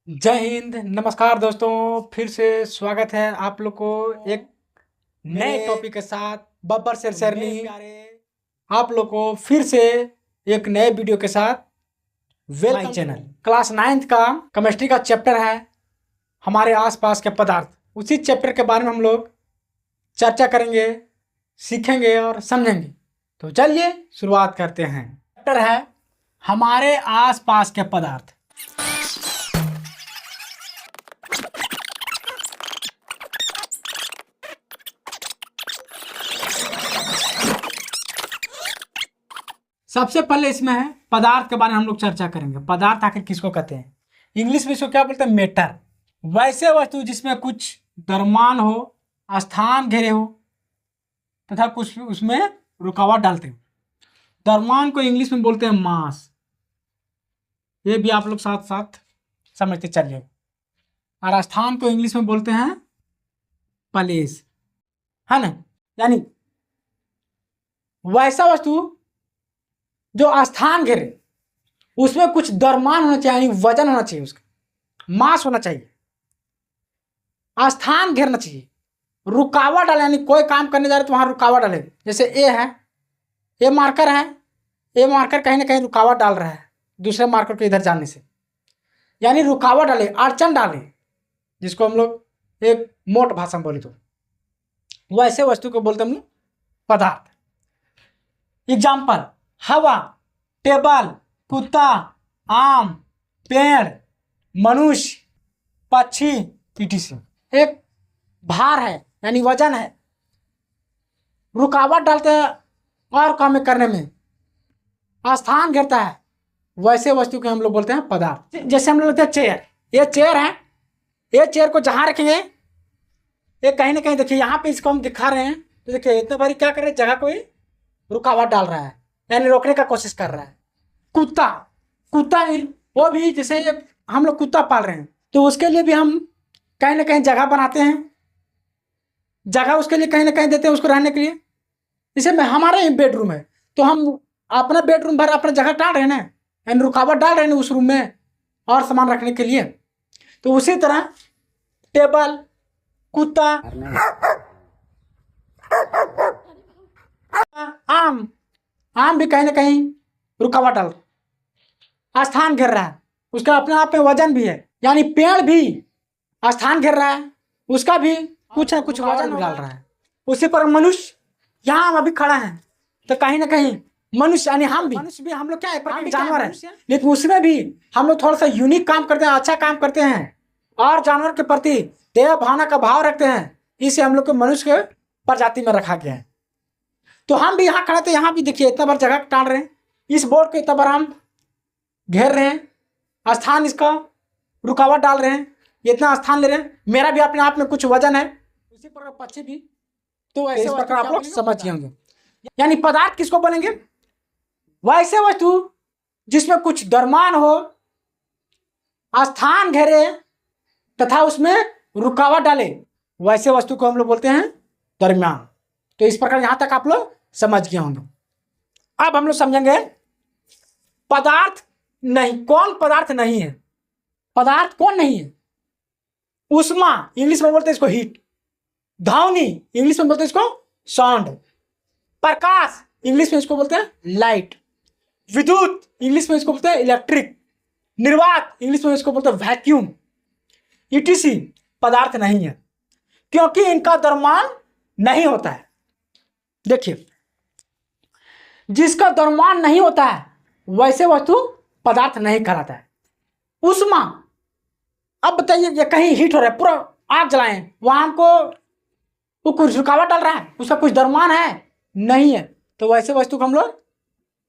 जय हिंद, नमस्कार दोस्तों। फिर से स्वागत है आप लोग को एक नए टॉपिक के साथ बब्बर शेरशेरनी। आप लोग को फिर से एक नए वीडियो के साथ वेलकम चैनल। क्लास 9th का केमिस्ट्री का चैप्टर है हमारे आसपास के पदार्थ। उसी चैप्टर के बारे में हम लोग चर्चा करेंगे, सीखेंगे और समझेंगे। तो चलिए शुरुआत करते हैं। चैप्टर है हमारे आसपास के पदार्थ। सबसे पहले इसमें है पदार्थ के बारे में हम लोग चर्चा करेंगे। पदार्थ आखिर किसको कहते हैं? इंग्लिश में इसको क्या बोलते हैं? मैटर। वैसे वस्तु जिसमें कुछ द्रव्यमान हो, स्थान घेरे हो तथा कुछ उसमें रुकावट डालते हो। द्रव्यमान को इंग्लिश में बोलते हैं मास। ये भी आप लोग साथ साथ समझते चलिए। और स्थान को इंग्लिश में बोलते हैं प्लेस, है ना। यानी वैसा वस्तु जो स्थान घेरे, उसमें कुछ द्रव्यमान होना चाहिए, यानी वजन होना चाहिए, उसका मास होना चाहिए, स्थान घेरना चाहिए, रुकावट डाले, यानी कोई काम करने जा रहे तो वहां रुकावट डाले। जैसे ए है, ए मार्कर है, ए मार्कर कहीं ना कहीं रुकावट डाल रहा है दूसरे मार्कर के इधर जाने से, यानी रुकावट डाले, अड़चन डाले, जिसको हम लोग एक मोट भाषा में बोले तो वैसे वस्तु को बोलते हम पदार्थ। एग्जाम्पल: हवा, टेबल, कुत्ता, आम, पेड़, मनुष्य, पक्षी, etc। एक भार है, यानी वजन है, रुकावट डालते हैं और काम करने में, स्थान घेरता है, वैसे वस्तु को हम लोग बोलते हैं पदार्थ। जैसे हम लोग बोलते हैं चेयर। ये चेयर है, ये चेयर को जहां रखेंगे, ये कहीं ना कहीं देखिए, यहाँ पे इसको हम दिखा रहे हैं तो देखिए इतने बारी क्या कर रहे हैं, जगह कोई रुकावट डाल रहा है, यानी रोकने का कोशिश कर रहा है। कुत्ता, कुत्ता वो भी जैसे हम लोग कुत्ता पाल रहे हैं तो उसके लिए भी हम कहीं ना कहीं जगह बनाते हैं, जगह उसके लिए कहीं ना कहीं देते हैं उसको रहने के लिए। जैसे में हमारा ही बेडरूम है तो हम अपना बेडरूम भर अपना जगह डाल रहे हैं ना, यानी रुकावट डाल रहे हैं उस रूम में और सामान रखने के लिए। तो उसी तरह टेबल, कुत्ता, आम, आम भी कहीं ना कहीं रुकावट डाल, स्थान घेर रहा है, उसका अपने आप में वजन भी है। यानी पेड़ भी स्थान घेर रहा है, उसका भी कुछ ना कुछ वजन डाल रहा है। उसी पर मनुष्य, यहाँ हम अभी खड़ा है तो कहीं ना कहीं मनुष्य, यानी हम भी हम लोग क्या है, जानवर है, लेकिन उसमें भी हम लोग थोड़ा सा यूनिक काम करते हैं, अच्छा काम करते हैं और जानवर के प्रति दया भावना का भाव रखते हैं। इसे हम लोग को मनुष्य के प्रजाति में रखा गया है। तो हम भी यहाँ खड़े थे, यहाँ भी देखिए इतना बार जगह टाल रहे हैं, इस बोर्ड को इतना बार हम घेर रहे हैं, स्थान इसका रुकावट डाल रहे हैं, इतना स्थान ले रहे हैं, मेरा भी अपने आप में कुछ वजन है, उसी प्रकार पक्षी भी। तो ऐसे प्रकार आप लोग समझ होंगे। यानी पदार्थ किसको बोलेंगे? वैसे वस्तु जिसमें कुछ द्रव्यमान हो, स्थान घेरे तथा उसमें रुकावट डाले, वैसे वस्तु को हम लोग बोलते हैं द्रव्यमान। तो इस प्रकार यहां तक आप लोग समझ गए होंगे। अब हम लोग समझेंगे पदार्थ नहीं, कौन पदार्थ नहीं है। पदार्थ कौन नहीं है? उष्मा, इंग्लिश में बोलते हैं इसको हीट। ध्वनि, इंग्लिश में बोलते हैं इसको साउंड। प्रकाश, इंग्लिश में इसको बोलते हैं लाइट। विद्युत, इंग्लिश में इसको बोलते हैं इलेक्ट्रिक। निर्वात, इंग्लिश में इसको बोलते हैं वैक्यूम। etc पदार्थ नहीं है, क्योंकि इनका द्रव्यमान नहीं होता है। देखिए, जिसका द्रव्यमान नहीं होता है वैसे वस्तु पदार्थ नहीं कहलाता है। उष्मा, अब बताइए ये कहीं हीट हो रहा है, पूरा आग जलाएं, वहां हमको वो कुछ रुकावट डाल रहा है, उसका कुछ द्रव्यमान है नहीं है, तो वैसे वस्तु को हम लोग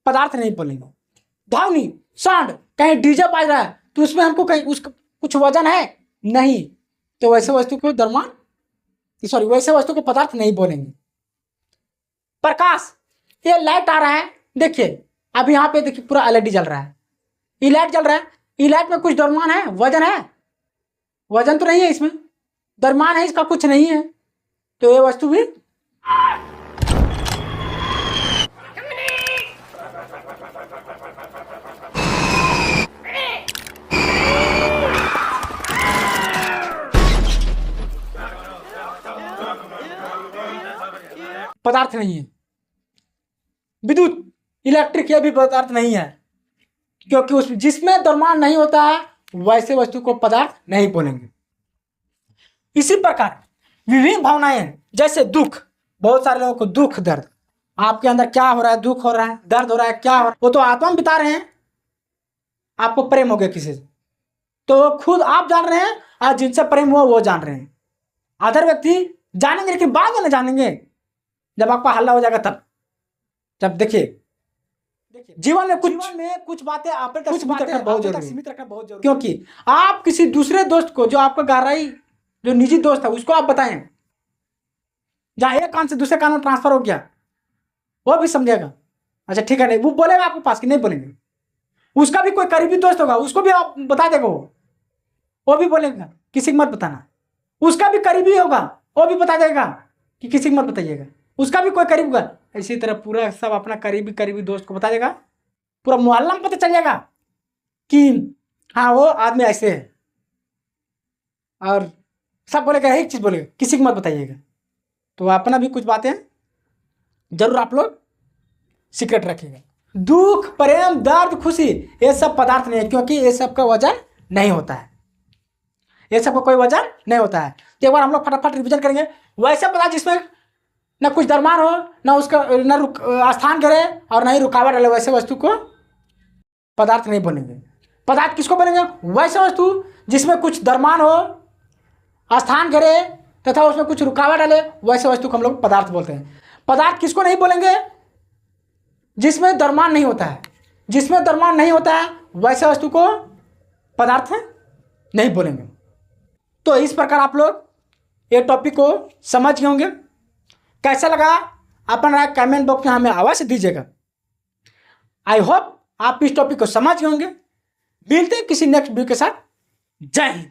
पदार्थ नहीं बोलेंगे। ध्वनि, साउंड, कहीं डीजे बज रहा है तो उसमें हमको कहीं उसका कुछ वजन है नहीं, तो वैसे वस्तु को द्रव्यमान, सॉरी, वैसे वस्तु को पदार्थ नहीं बोलेंगे। प्रकाश, ये लाइट आ रहा है, देखिए अब यहाँ पे देखिए पूरा एलईडी जल रहा है, ये लाइट जल रहा है, ये लाइट में कुछ द्रव्यमान है, वजन है? वजन तो नहीं है इसमें, द्रव्यमान है इसका कुछ नहीं है, तो ये वस्तु भी पदार्थ नहीं है। विद्युत, इलेक्ट्रिक, ये भी पदार्थ नहीं है, क्योंकि उस जिसमें द्रव्यमान नहीं होता है वैसे वस्तु को पदार्थ नहीं बोलेंगे। इसी प्रकार विभिन्न भावनाएं, जैसे दुख, बहुत सारे लोगों को दुख, दर्द, आपके अंदर क्या हो रहा है, दुख हो रहा है, दर्द हो रहा है, क्या हो रहा है, वो तो आत्मा में बिता रहे हैं। आपको प्रेम हो गया किसी से, तो खुद आप जान रहे हैं और जिनसे प्रेम हुआ वो जान रहे हैं। अदर व्यक्ति जानेंगे लेकिन बाद में न जानेंगे, जब आपका हल्ला हो जाएगा तब। जब देखिए जीवन में कुछ बातें आप तक सीमित रखना बहुत जरूरी, क्योंकि आप किसी दूसरे दोस्त को, जो आपका गहराई, जो निजी दोस्त है, उसको आप बताएं, जहां एक कान से दूसरे कान में ट्रांसफर हो गया, वो भी समझेगा, अच्छा ठीक है, नहीं वो बोलेगा आपके पास कि नहीं बोलेंगे। उसका भी कोई करीबी दोस्त होगा, उसको भी आप बता देगा, वो भी बोलेगा किसी को मत बताना। उसका भी करीबी होगा, वो भी बता देगा कि किसी को मत बताइएगा। उसका भी कोई करीब होगा, इसी तरह पूरा सब अपना करीबी दोस्त को बता देगा। पूरा मोहल्ला में पता चल जाएगा कि हाँ वो आदमी ऐसे है, और सब बोलेगा एक चीज बोलेगा, किसी को मत बताइएगा। तो अपना भी कुछ बातें जरूर आप लोग सीक्रेट रखिएगा। दुख, प्रेम, दर्द, खुशी, ये सब पदार्थ नहीं है, क्योंकि ये सब का वजन नहीं होता है, ये सब का कोई वजन नहीं होता है। तो एक बार हम लोग फटाफट रिवीजन करेंगे। वैसे पदार्थ जिसमें न कुछ द्रव्यमान हो, न उसका न स्थान करे और न ही रुकावट डाले, वैसे वस्तु को पदार्थ नहीं बोलेंगे। पदार्थ किसको बोलेंगे? वैसे वस्तु जिसमें कुछ द्रव्यमान हो, स्थान करे तथा उसमें कुछ रुकावट डाले, वैसे वस्तु को हम लोग पदार्थ बोलते हैं। पदार्थ किसको नहीं बोलेंगे? जिसमें द्रव्यमान नहीं होता है। जिसमें द्रव्यमान नहीं होता है वैसे वस्तु को पदार्थ नहीं बोलेंगे। तो इस प्रकार आप लोग ये टॉपिक को समझ गए होंगे। कैसा लगा अपना कमेंट बॉक्स में हमें अवश्य दीजिएगा। आई होप आप इस टॉपिक को समझ गए होंगे। मिलते हैं किसी नेक्स्ट वीडियो के साथ। जय हिंद।